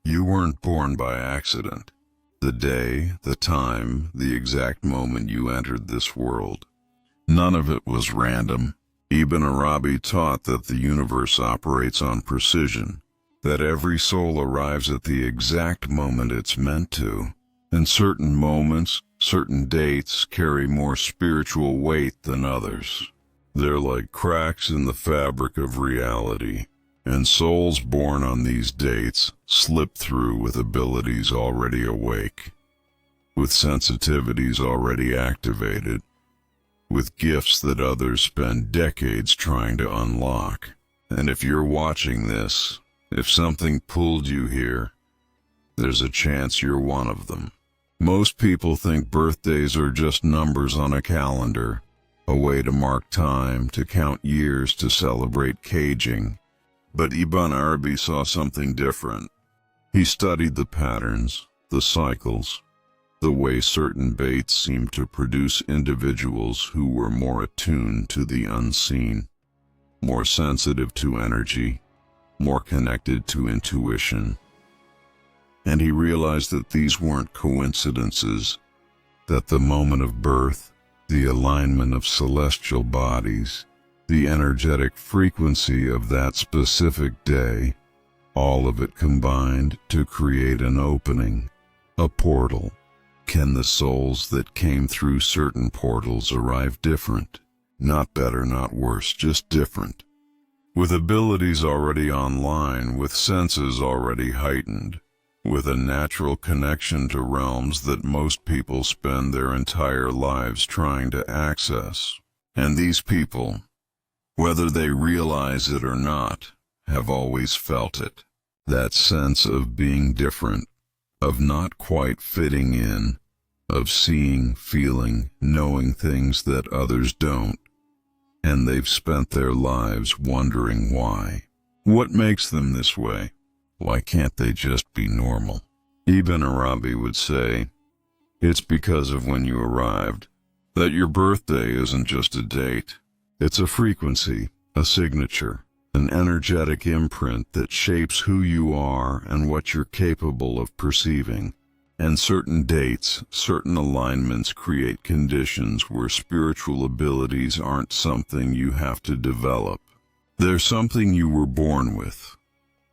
You weren't born by accident. The day, the time, the exact moment you entered this world. None of it was random. Ibn Arabi taught that the universe operates on precision, that every soul arrives at the exact moment it's meant to, and certain moments, certain dates carry more spiritual weight than others. They're like cracks in the fabric of reality, and souls born on these dates slip through with abilities already awake, with sensitivities already activated, with gifts that others spend decades trying to unlock. And if you're watching this, if something pulled you here, there's a chance you're one of them. Most people think birthdays are just numbers on a calendar, a way to mark time, to count years, to celebrate caging. But Ibn Arabi saw something different. He studied the patterns, the cycles, the way certain baits seemed to produce individuals who were more attuned to the unseen, more sensitive to energy, more connected to intuition. And he realized that these weren't coincidences, that the moment of birth, the alignment of celestial bodies, the energetic frequency of that specific day, all of it combined to create an opening, a portal. Can the souls that came through certain portals arrive different? Not better, not worse, just different. With abilities already online, with senses already heightened, with a natural connection to realms that most people spend their entire lives trying to access. And these people, whether they realize it or not, have always felt it. That sense of being different, of not quite fitting in, of seeing, feeling, knowing things that others don't. And they've spent their lives wondering why. What makes them this way? Why can't they just be normal? Ibn Arabi would say, it's because of when you arrived, that your birthday isn't just a date. It's a frequency, a signature, an energetic imprint that shapes who you are and what you're capable of perceiving. And certain dates, certain alignments create conditions where spiritual abilities aren't something you have to develop. They're something you were born with,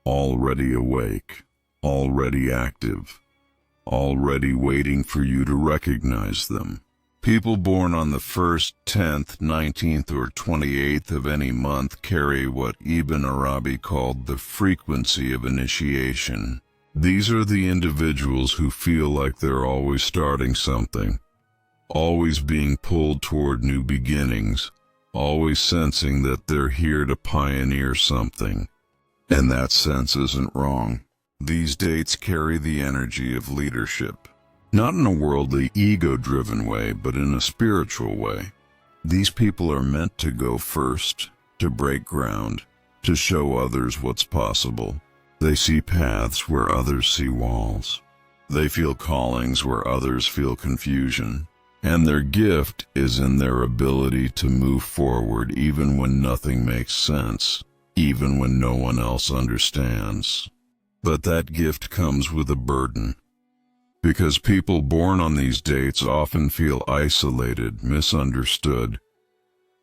already awake, already active, already waiting for you to recognize them. People born on the 1st, 10th, 19th, or 28th of any month carry what Ibn Arabi called the frequency of initiation. These are the individuals who feel like they're always starting something, always being pulled toward new beginnings, always sensing that they're here to pioneer something. And that sense isn't wrong. These dates carry the energy of leadership. Not in a worldly, ego-driven way, but in a spiritual way. These people are meant to go first, to break ground, to show others what's possible. They see paths where others see walls. They feel callings where others feel confusion. And their gift is in their ability to move forward even when nothing makes sense, even when no one else understands. But that gift comes with a burden. Because people born on these dates often feel isolated, misunderstood,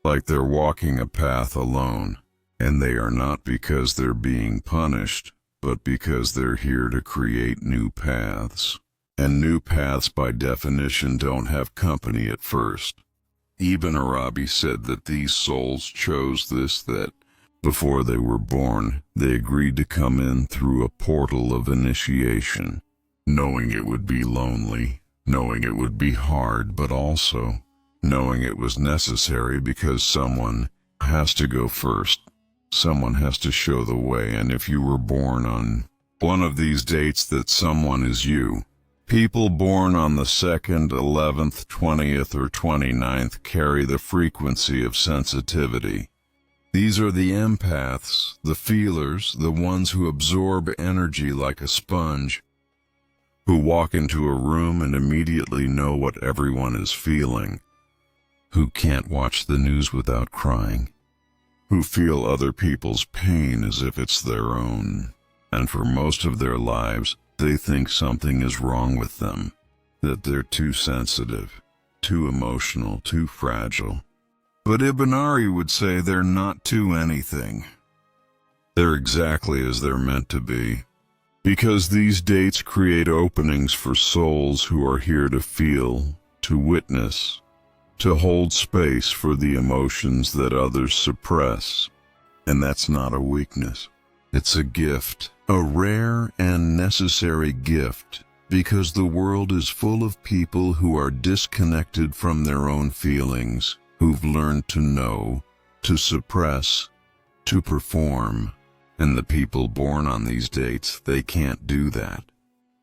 like they're walking a path alone. And they are not because they're being punished, but because they're here to create new paths. And new paths by definition don't have company at first. Ibn Arabi said that these souls chose this, that before they were born, they agreed to come in through a portal of initiation, knowing it would be lonely, knowing it would be hard, but also knowing it was necessary because someone has to go first. Someone has to show the way, and if you were born on one of these dates, that someone is you. People born on the 2nd, 11th, 20th, or 29th carry the frequency of sensitivity. These are the empaths, the feelers, the ones who absorb energy like a sponge, who walk into a room and immediately know what everyone is feeling, who can't watch the news without crying, who feel other people's pain as if it's their own. and for most of their lives, they think something is wrong with them, that they're too sensitive, too emotional, too fragile. But Ibn Arabi would say they're not too anything. They're exactly as they're meant to be, because these dates create openings for souls who are here to feel, to witness, to hold space for the emotions that others suppress. And that's not a weakness. It's a gift, a rare and necessary gift, because the world is full of people who are disconnected from their own feelings, who've learned to know, to suppress, to perform. And the people born on these dates, they can't do that.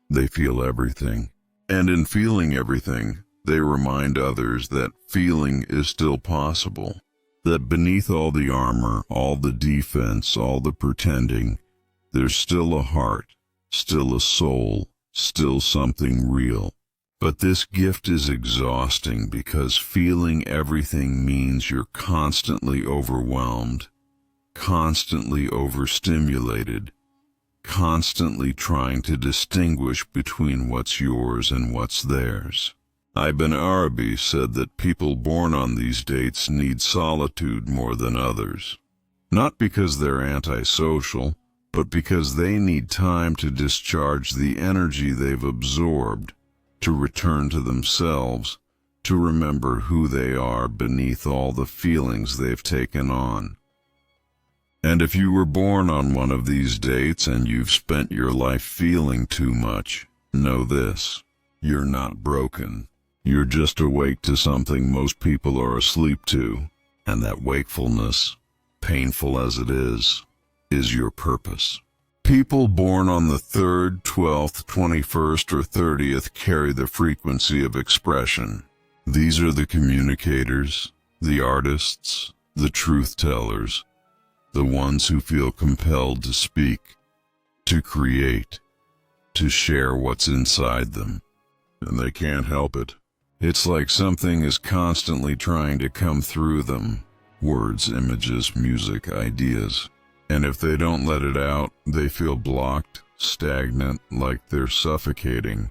They feel everything. And in feeling everything, they remind others that feeling is still possible. That beneath all the armor, all the defense, all the pretending, there's still a heart, still a soul, still something real. But this gift is exhausting because feeling everything means you're constantly overwhelmed, constantly overstimulated, constantly trying to distinguish between what's yours and what's theirs. Ibn Arabi said that people born on these dates need solitude more than others. Not because they're antisocial, but because they need time to discharge the energy they've absorbed, to return to themselves, to remember who they are beneath all the feelings they've taken on. And if you were born on one of these dates and you've spent your life feeling too much, know this: you're not broken. You're just awake to something most people are asleep to, and that wakefulness, painful as it is your purpose. People born on the 3rd, 12th, 21st, or 30th carry the frequency of expression. These are the communicators, the artists, the truth-tellers, the ones who feel compelled to speak, to create, to share what's inside them. And they can't help it. It's like something is constantly trying to come through them. Words, images, music, ideas. And if they don't let it out, they feel blocked, stagnant, like they're suffocating.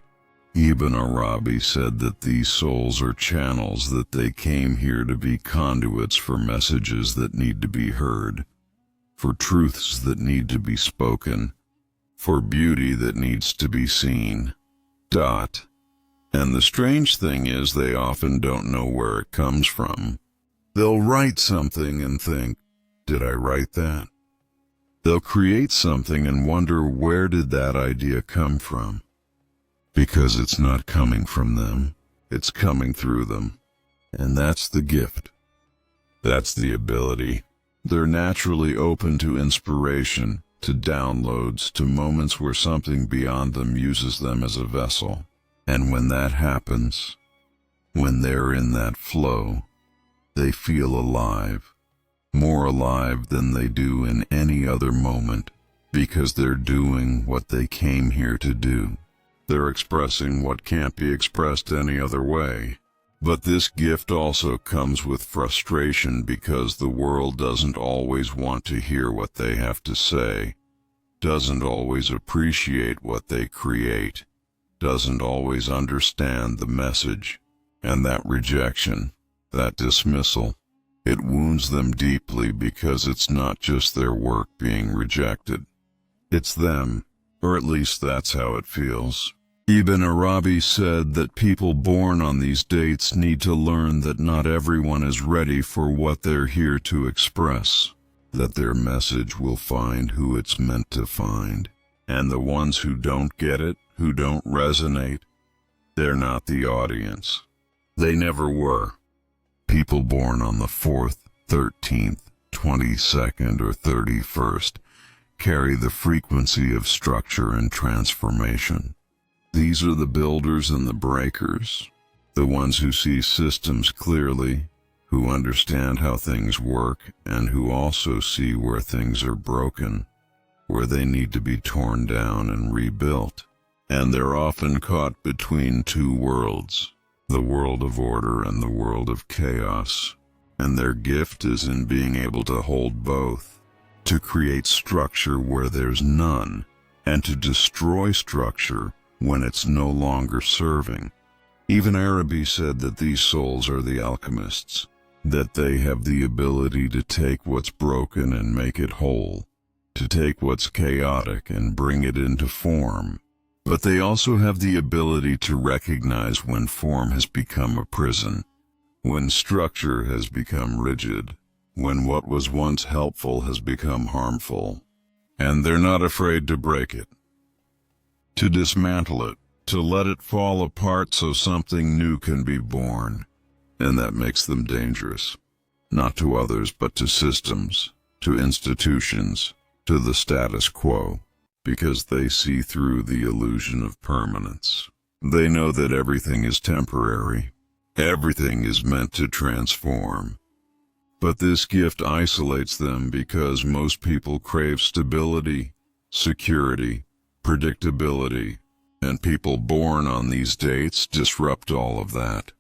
Ibn Arabi said that these souls are channels, that they came here to be conduits for messages that need to be heard, for truths that need to be spoken, for beauty that needs to be seen. And the strange thing is they often don't know where it comes from. They'll write something and think, did I write that? They'll create something and wonder, where did that idea come from? Because it's not coming from them, it's coming through them. And that's the gift. That's the ability. They're naturally open to inspiration, to downloads, to moments where something beyond them uses them as a vessel. And when that happens, when they're in that flow, they feel alive, more alive than they do in any other moment, because they're doing what they came here to do. They're expressing what can't be expressed any other way. But this gift also comes with frustration, because the world doesn't always want to hear what they have to say, doesn't always appreciate what they create, doesn't always understand the message. And that rejection, that dismissal, it wounds them deeply, because it's not just their work being rejected. It's them, or at least that's how it feels. Ibn Arabi said that people born on these dates need to learn that not everyone is ready for what they're here to express, that their message will find who it's meant to find. And the ones who don't get it, who don't resonate, they're not the audience. They never were. People born on the 4th, 13th, 22nd, or 31st carry the frequency of structure and transformation. These are the builders and the breakers, the ones who see systems clearly, who understand how things work, and who also see where things are broken, where they need to be torn down and rebuilt. And they're often caught between two worlds, the world of order and the world of chaos. And their gift is in being able to hold both, to create structure where there's none, and to destroy structure when it's no longer serving. Ibn Arabi said that these souls are the alchemists, that they have the ability to take what's broken and make it whole, to take what's chaotic and bring it into form. But they also have the ability to recognize when form has become a prison, when structure has become rigid, when what was once helpful has become harmful. And they're not afraid to break it, to dismantle it, to let it fall apart so something new can be born. And that makes them dangerous, not to others but to systems, to institutions, to the status quo, because they see through the illusion of permanence. They know that everything is temporary, everything is meant to transform. But this gift isolates them because most people crave stability, security, predictability, and people born on these dates disrupt all of that.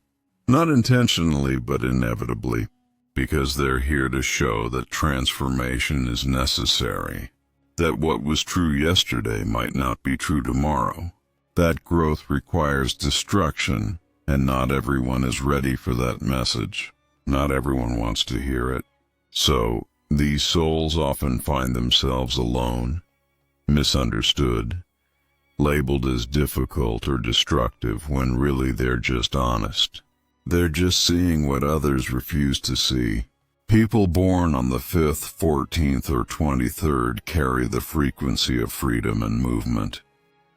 Not intentionally, but inevitably, because they're here to show that transformation is necessary, that what was true yesterday might not be true tomorrow, that growth requires destruction, and not everyone is ready for that message. Not everyone wants to hear it. So, these souls often find themselves alone, misunderstood, labeled as difficult or destructive when really they're just honest. They're just seeing what others refuse to see. People born on the 5th, 14th, or 23rd carry the frequency of freedom and movement.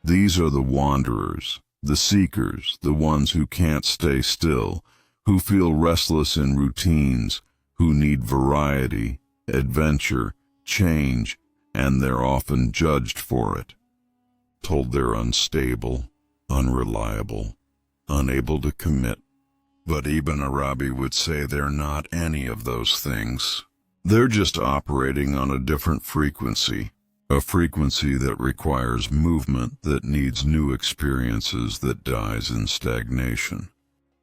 These are the wanderers, the seekers, the ones who can't stay still, who feel restless in routines, who need variety, adventure, change, and they're often judged for it. Told they're unstable, unreliable, unable to commit. But Ibn Arabi would say they're not any of those things. They're just operating on a different frequency, a frequency that requires movement, that needs new experiences, that dies in stagnation.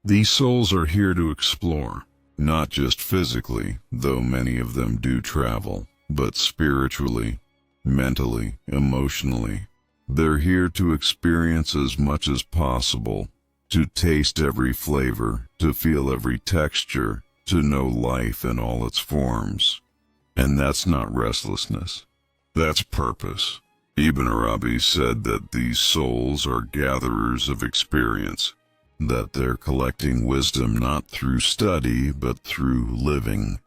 These souls are here to explore, not just physically, though many of them do travel, but spiritually, mentally, emotionally. They're here to experience as much as possible, to taste every flavor, to feel every texture, to know life in all its forms. And that's not restlessness. That's purpose. Ibn Arabi said that these souls are gatherers of experience, that they're collecting wisdom not through study, but through living,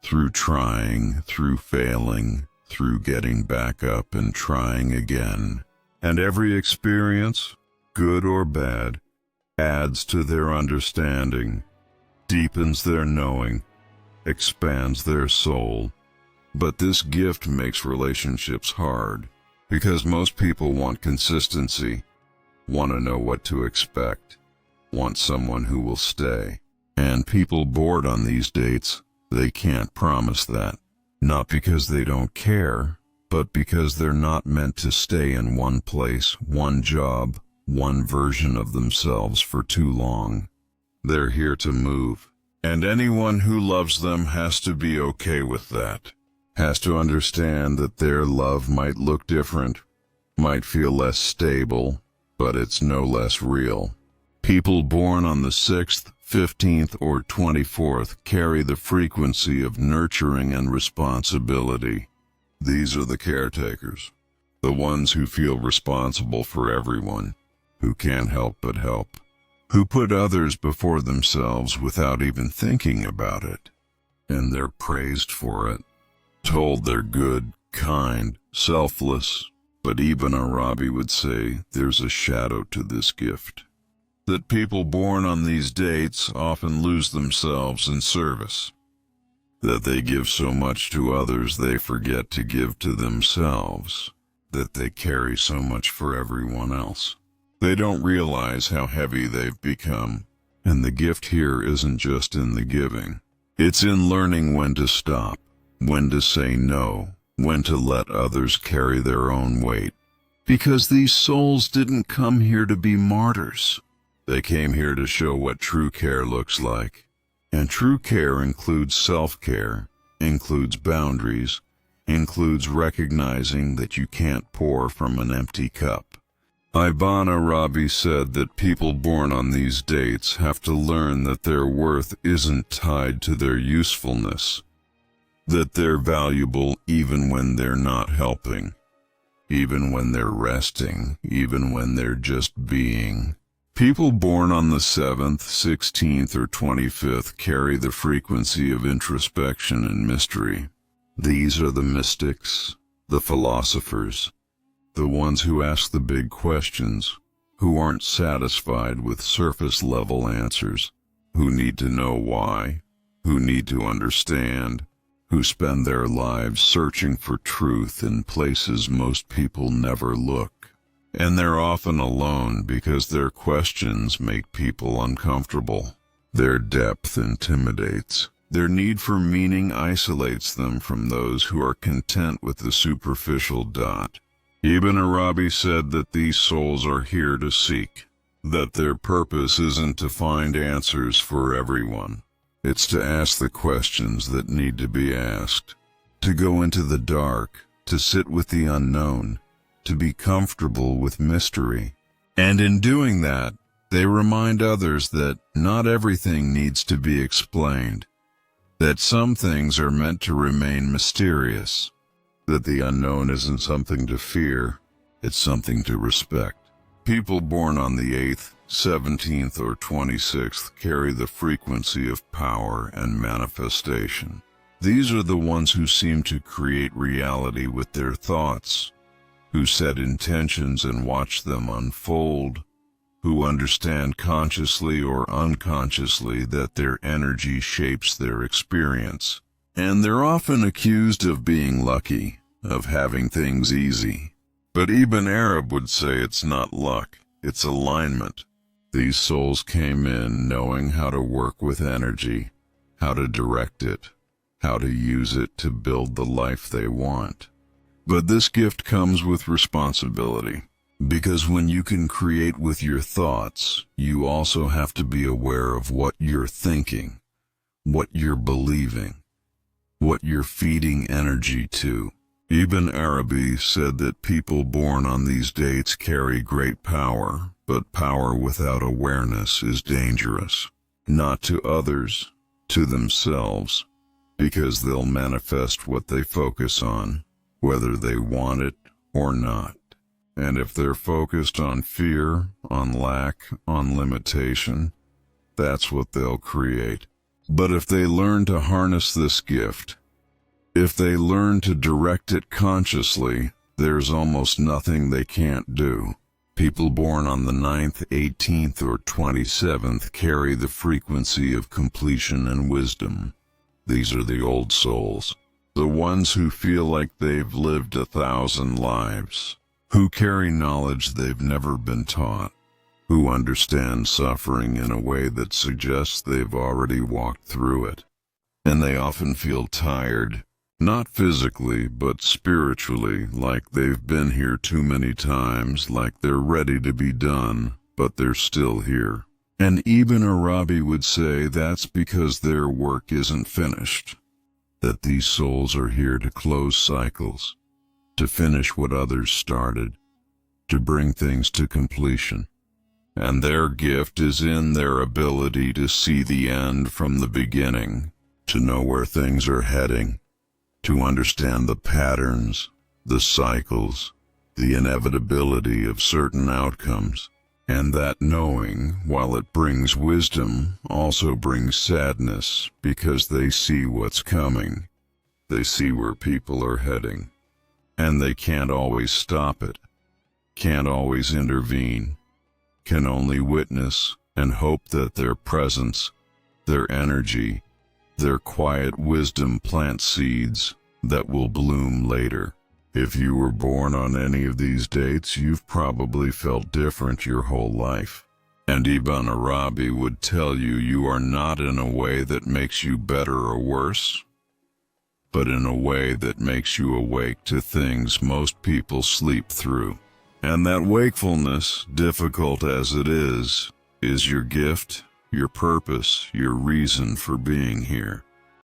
through trying, through failing, through getting back up and trying again. And every experience, good or bad, adds to their understanding, deepens their knowing, expands their soul. But this gift makes relationships hard, because most people want consistency, want to know what to expect, want someone who will stay. And people bored on these dates, they can't promise that. Not because they don't care, but because they're not meant to stay in one place, one job, one version of themselves for too long. They're here to move. And anyone who loves them has to be okay with that. Has to understand that their love might look different, might feel less stable, but it's no less real. People born on the 6th, 15th, or 24th carry the frequency of nurturing and responsibility. These are the caretakers, the ones who feel responsible for everyone, who can't help but help, who put others before themselves without even thinking about it. And they're praised for it, told they're good, kind, selfless. But Ibn Arabi would say there's a shadow to this gift, that people born on these dates often lose themselves in service, that they give so much to others they forget to give to themselves, that they carry so much for everyone else. They don't realize how heavy they've become, and the gift here isn't just in the giving. It's in learning when to stop, when to say no, when to let others carry their own weight. Because these souls didn't come here to be martyrs. They came here to show what true care looks like. And true care includes self-care, includes boundaries, includes recognizing that you can't pour from an empty cup. Ibn Arabi said that people born on these dates have to learn that their worth isn't tied to their usefulness, that they're valuable even when they're not helping, even when they're resting, even when they're just being. People born on the 7th, 16th, or 25th carry the frequency of introspection and mystery. These are the mystics, the philosophers, the ones who ask the big questions, who aren't satisfied with surface-level answers, who need to know why, who need to understand, who spend their lives searching for truth in places most people never look. And they're often alone because their questions make people uncomfortable. Their depth intimidates. Their need for meaning isolates them from those who are content with the superficial dot. Ibn Arabi said that these souls are here to seek, that their purpose isn't to find answers for everyone. It's to ask the questions that need to be asked, to go into the dark, to sit with the unknown, to be comfortable with mystery. And in doing that, they remind others that not everything needs to be explained, that some things are meant to remain mysterious, that the unknown isn't something to fear, it's something to respect. People born on the 8th, 17th, or 26th carry the frequency of power and manifestation. These are the ones who seem to create reality with their thoughts, who set intentions and watch them unfold, who understand consciously or unconsciously that their energy shapes their experience. And they're often accused of being lucky, of having things easy. But Ibn Arabi would say it's not luck, it's alignment. These souls came in knowing how to work with energy, how to direct it, how to use it to build the life they want. But this gift comes with responsibility, because when you can create with your thoughts, you also have to be aware of what you're thinking, what you're believing, what you're feeding energy to. Ibn Arabi said that people born on these dates carry great power, but power without awareness is dangerous. Not to others, to themselves, because they'll manifest what they focus on, whether they want it or not. And if they're focused on fear, on lack, on limitation, that's what they'll create. But if they learn to harness this gift, if they learn to direct it consciously, there's almost nothing they can't do. People born on the 9th, 18th, or 27th carry the frequency of completion and wisdom. These are the old souls, the ones who feel like they've lived 1,000 lives, who carry knowledge they've never been taught, who understand suffering in a way that suggests they've already walked through it. And they often feel tired, not physically, but spiritually, like they've been here too many times, like they're ready to be done, but they're still here. And Ibn Arabi would say that's because their work isn't finished, that these souls are here to close cycles, to finish what others started, to bring things to completion. And their gift is in their ability to see the end from the beginning, to know where things are heading, to understand the patterns, the cycles, the inevitability of certain outcomes. And that knowing, while it brings wisdom, also brings sadness, because they see what's coming. They see where people are heading. And they can't always stop it, can't always intervene, can only witness and hope that their presence, their energy, their quiet wisdom plant seeds that will bloom later. If you were born on any of these dates, you've probably felt different your whole life. And Ibn Arabi would tell you you are not in a way that makes you better or worse, but in a way that makes you awake to things most people sleep through. And that wakefulness, difficult as it is your gift, your purpose, your reason for being here.